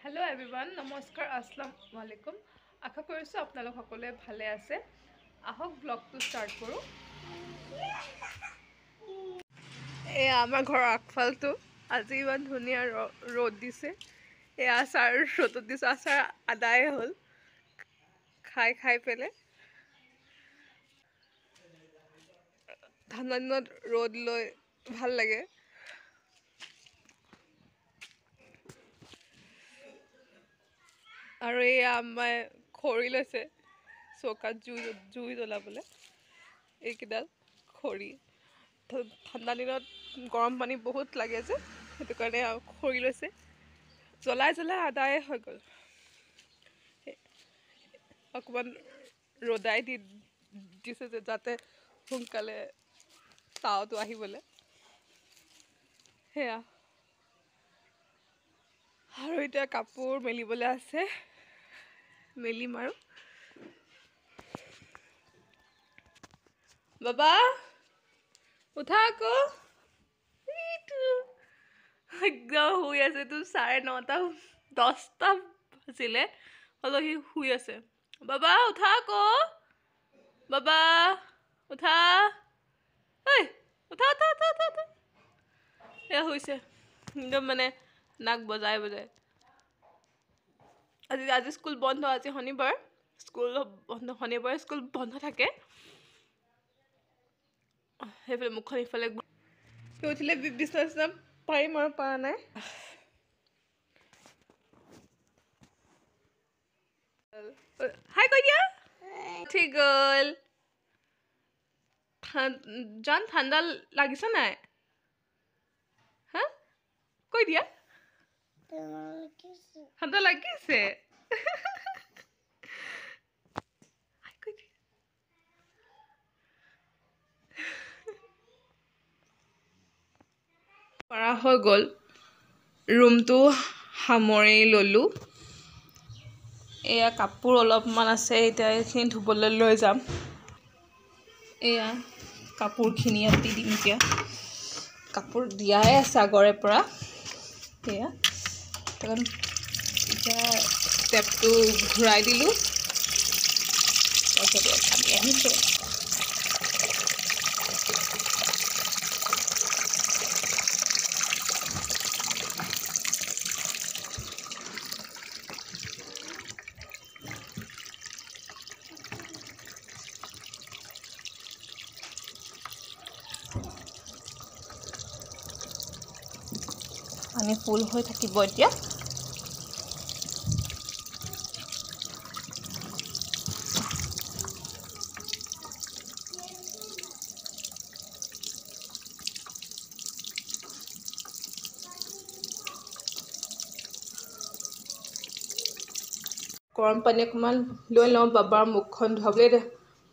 Hello everyone, Namaskar, Assalamu alaikum. আশা কৰিছো আপোনালোক সকলোৱে ভালে আছে। আহক ব্লগটো ষ্টাৰ্ট কৰো। এই আমাৰ ঘৰৰ আগফালটো আজি ইমান ধুনীয়া ৰ'দ দিছে। এই আচাৰ ৰ'দত দিছে, আচাৰ আদায় হ'ল খাই পেলে। ঠাণ্ডা দিনত ৰ'দ লৈ ভাল লাগে। আৰু এই আমাৰ খৰি লৈছে চৌকাত জুই জ্বলাবলৈ। এইকেইডাল খৰি ঠাণ্ডা দিনত গৰম পানী বহুত লাগে যে, সেইটো কাৰণে খৰি লৈছে। জ্বলাই আদায় হৈ গ'ল। অকণমান ৰ'দাই দিছে যে যাতে সোনকালে তাৱটো আহিবলৈ। সেয়া আৰু এতিয়া কাপোৰ মেলিবলৈ আছে, মেলিম আৰু। বাবা উঠা আকৌ, একদম শুই আছে। তো 9:30 বাজিলে, হ'লেও সি শুই আছে। বাবা উঠা আকৌ, বাবা উঠা, উঠা। এয়া শুইছে একদম, মানে নাক বজাই। আজি স্কুল বন্ধ, আজি শনিবাৰ। শনিবাৰে স্কুল বন্ধ থাকে। সেইফালে মুখখন ইফালে উঠিলে বিচনা পাৰিম আৰু পৰা নাই। হাই কৈ দিয়া। ঠিক গ'ল। জান ঠাণ্ডা লাগিছে নাই? হা কৈ দিয়া। ঠাণ্ডা লাগিছে। পৰা হৈ গ'ল, ৰুমটো সামৰি ল'লোঁ। এয়া কাপোৰ অলপমান আছে, এতিয়া এইখিনি ধুবলৈ লৈ যাম। এয়া কাপোৰখিনি ইয়াত দি দিম। এতিয়া কাপোৰ দিয়াই আছে আগৰে পৰা। এয়া এতিয়া টেপটো ঘূৰাই দিলোঁ, তাৰপিছত পানী আহিছে। পানী ফুল হৈ থাকিব এতিয়া। গৰম পানী অকণমান লৈ লওঁ বাবাৰ মুখখন ধুবলৈ।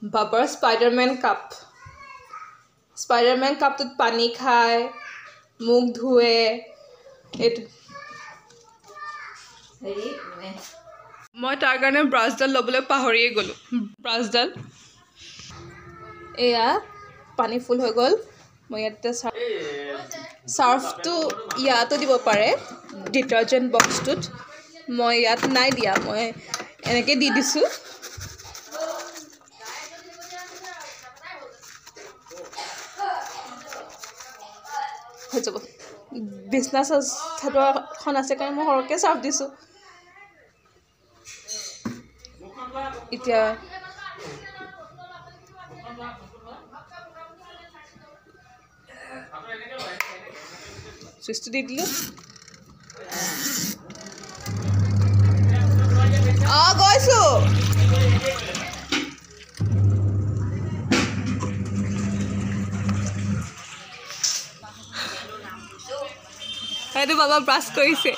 বাবাৰ স্পাইডাৰমেন কাপটোত পানী খায়, মুখ ধুৱে। মই তাৰ কাৰণে ব্ৰাছডাল ল'বলৈ পাহৰিয়ে গ'লোঁ। ব্ৰাছডাল এয়া পানী ফুল হৈ গ'ল। মই ইয়াতে চাৰ্ফটো ইয়াতো দিব পাৰে, ডিটাৰজেণ্ট বক্সটোত। মই ইয়াত নাই দিয়া, মই এনেকৈ দি দিছোঁ। হৈ যাব। বিছনা চাদৰখন আছে কাৰণে মই সৰহকৈ চাৰ্ফ দিছোঁ। এতিয়া চুইচটো দি দিলোঁ। গৈছোঁ। সেইটো বাবা ব্ৰাছ কৰিছে।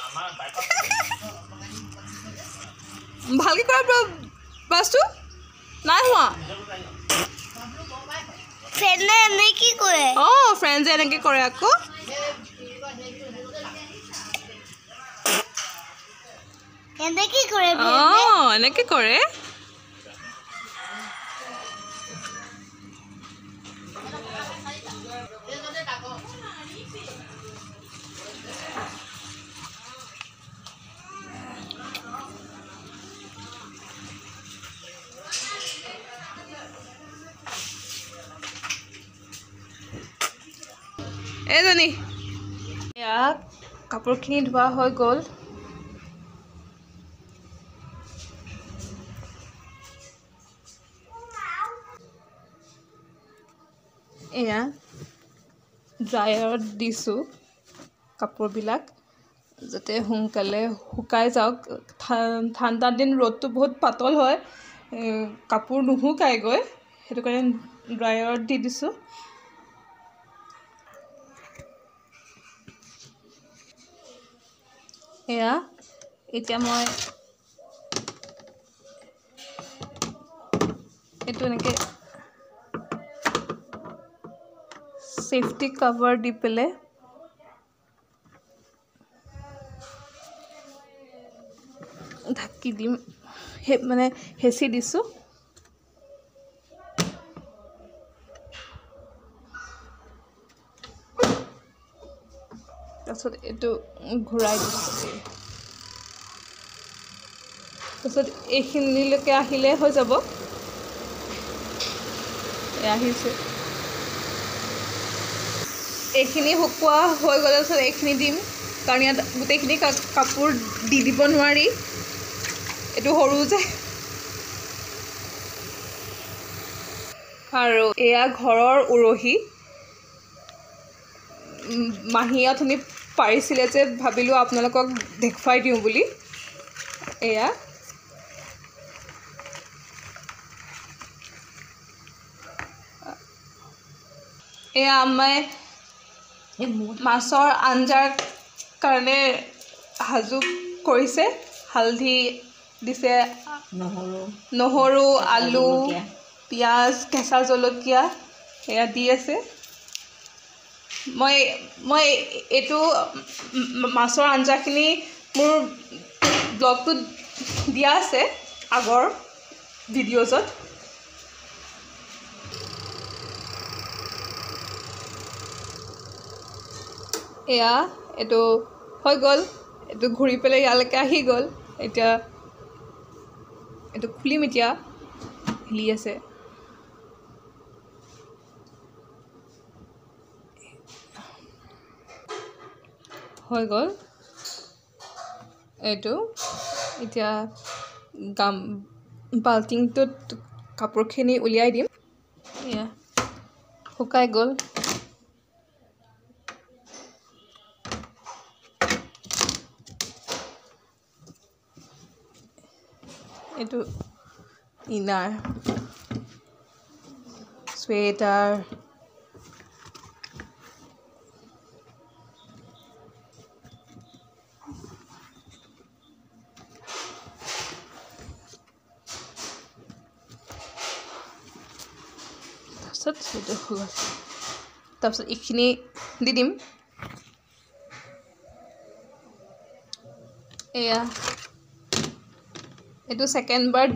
ভালকৈ কৰা ব্ৰাছটো নাই হোৱা। ফ্ৰেণ্ডে এনেকৈ কৰে আকৌ। এনেকৈ কৰে। জানি এয়া কাপোৰখিনি ধোৱা হৈ গ'ল। এয়া ড্ৰায়াৰত দিছোঁ কাপোৰবিলাক যাতে সোনকালে শুকাই যাওক। ঠাণ্ডা দিন ৰ'দটো বহুত পাতল হয়, কাপোৰ নুশুকাইগৈ, সেইটো কাৰণে ড্ৰায়াৰত দি দিছোঁ। এয়া এতিয়া মই এইটো এনেকৈ চেফটি কভাৰ দি পেলাই ঢাকি দিম, মানে হেঁচি দিছোঁ। তাৰপিছত এইটো ঘূৰাই দিছোঁ। তাৰপিছত এইখিনিলৈকে আহিলে হৈ যাব। আহিছে, এইখিনি শুকোৱা হৈ গ'লে তাৰপিছত এইখিনি দিম, কাৰণ ইয়াত গোটেইখিনি কাপোৰ দি দিব নোৱাৰি, এইটো সৰু যে। আৰু এয়া ঘৰৰ উৰহি, মাহীয়ে অথনি পাৰিছিলে যে ভাবিলোঁ আপোনালোকক দেখুৱাই দিওঁ বুলি। এয়া আমাই মাছৰ আঞ্জাৰ কাৰণে সাজু কৰিছে। হালধি দিছে, নহৰু, আলু, পিঁয়াজ, কেঁচা জলকীয়া এয়া দি আছে। মই এইটো মাছৰ আঞ্জাখিনি মোৰ ব্লগটোত দিয়া আছে আগৰ ভিডিঅ'জত। এয়া এইটো হৈ গ'ল, এইটো ঘূৰি পেলাই ইয়ালৈকে আহি গ'ল। এতিয়া এইটো খুলিম, এতিয়া হিলি আছে। হৈ গ'ল এইটো। এতিয়া বাল্টিংটোত কাপোৰখিনি উলিয়াই দিম। এয়া শুকাই গ'ল। এইটো ইনাৰ, চুৱেটাৰ, তাৰপিছত এইখিনি দি দিম। এয়া এইটো ছেকেণ্ডবাৰ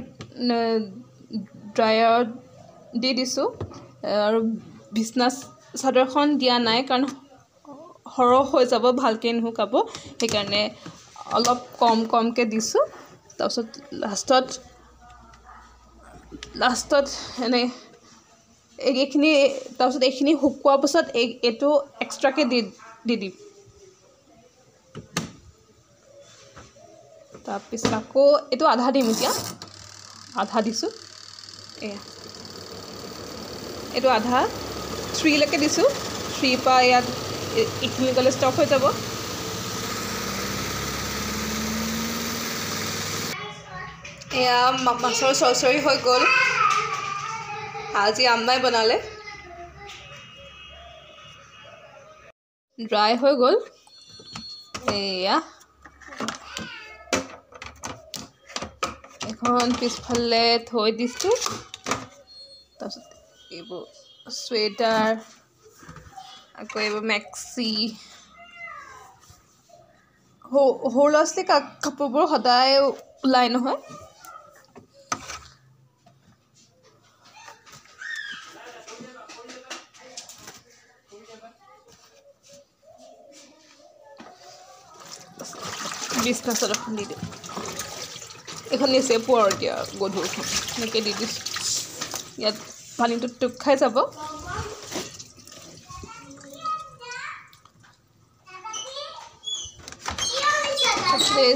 ড্ৰায়াৰত দি দিছোঁ, আৰু বিছনা চাদৰখন দিয়া নাই কাৰণ সৰহ হৈ যাব, ভালকৈ নুশুকাব, সেইকাৰণে অলপ কমকৈ দিছোঁ। তাৰপিছত লাষ্টত এইখিনি, তাৰপিছত এইখিনি শুকোৱাৰ পাছত এইটো এক্সট্ৰাকৈ দি দিম। তাৰপিছত আকৌ এইটো আধা দিম, এতিয়া আধা দিছোঁ। এইটো আধা 3লৈকে দিছোঁ, 3 পৰা ইয়াত এইখিনি গ'লে ষ্টপ হৈ যাব। এয়া মাছৰ চৰচৰি হৈ গ'ল, আজি আম্মাই বনালে। ড্ৰাই হৈ গ'ল। এয়া এখন পিছফালে থৈ দিছোঁ। তাৰপিছত এইবোৰ চুৱেটাৰ, আকৌ এইবোৰ মেক্সি, সৰু ল'ৰা ছোৱালী কাপোৰবোৰ সদায় ওলাই নহয়। বিছনা চাদৰখন দি দিওঁ, এইখন নিচে পোৱাৰ এতিয়া গধুৰখন এনেকৈ দি দিছোঁ। ইয়াত পানীটো টোপ খাই যাব।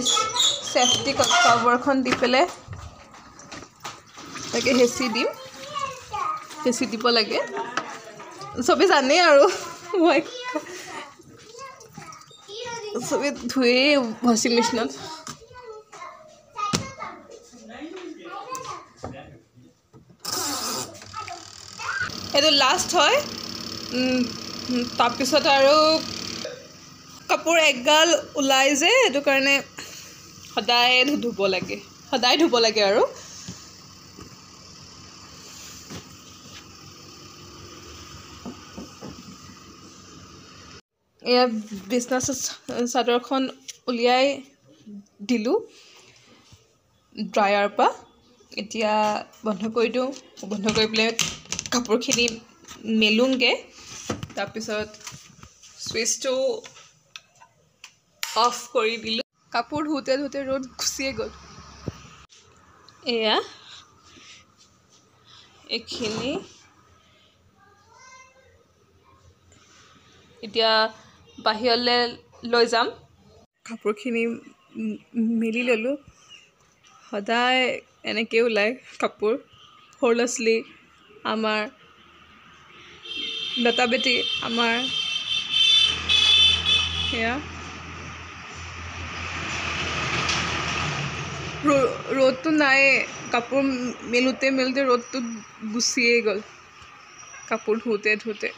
চেফটি কভাৰখন দি পেলাই তাকে হেঁচি দিম, হেঁচি দিব লাগে। চবেই জানেই আৰু মই চবেই ধুয়েই ৱাশ্বিং মেচিনত। এইটো লাষ্ট হয়। তাৰপিছত আৰু কাপোৰ এগাল ওলাই যে, সেইটো কাৰণে সদায় ধুব লাগে, সদায় ধুব লাগে আৰু। এয়া বিছনা চাদৰখন উলিয়াই দিলোঁ ড্ৰায়াৰৰ পৰা। এতিয়া বন্ধ কৰি দিওঁ, বন্ধ কৰি পেলাই কাপোৰখিনি মেলোঁগৈ। তাৰপিছত চুইচটো অফ কৰি দিলোঁ। কাপোৰ ধুওঁতে ধুওঁতে ৰ'দ গুচিয়ে গ'ল। এয়া এইখিনি এতিয়া বাহিৰলৈ লৈ যাম। কাপোৰখিনি মেলি ল'লোঁ। সদায় এনেকৈ ওলায় কাপোৰ। সৰু ল'ৰা ছোৱালী আমাৰ, বেটা বেটি আমাৰ, সেয়া ৰ'দটো নাইয়ে। কাপোৰ মেলোঁতে মেলোঁতে ৰ'দটো গুচিয়ে গ'ল কাপোৰ ধুওঁতে ধুওঁতে।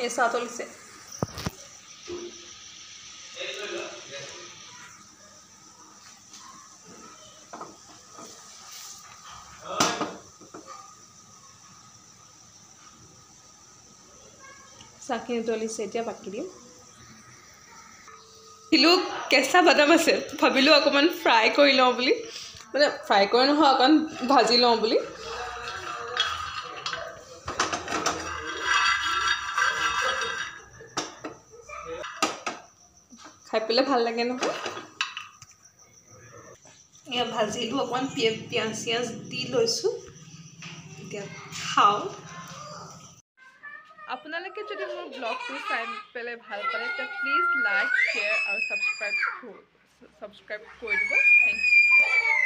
এই চাহ তলিছে। চাহখিনি উতলিছে, এতিয়া বাকি দিম। দিলোঁ কেঁচা বাদাম আছে, ভাবিলোঁ অকণমান ফ্ৰাই কৰি লওঁ বুলি, মানে ফ্ৰাই কৰি নহয়, অকণমান ভাজি লওঁ বুলি। খাই পেলাই ভাল লাগে নহয়। এয়া ভাজিলোঁ, অকণমান পিঁয়াজ চিয়াজ দি লৈছোঁ। এতিয়া খাওঁ। আপোনালোকে যদি মোৰ ব্লগটো চাই পেলাই ভাল পালে, তেতিয়া প্লিজ লাইক, শ্বেয়াৰ আৰু ছাবস্ক্ৰাইব কৰি দিব। Thank U.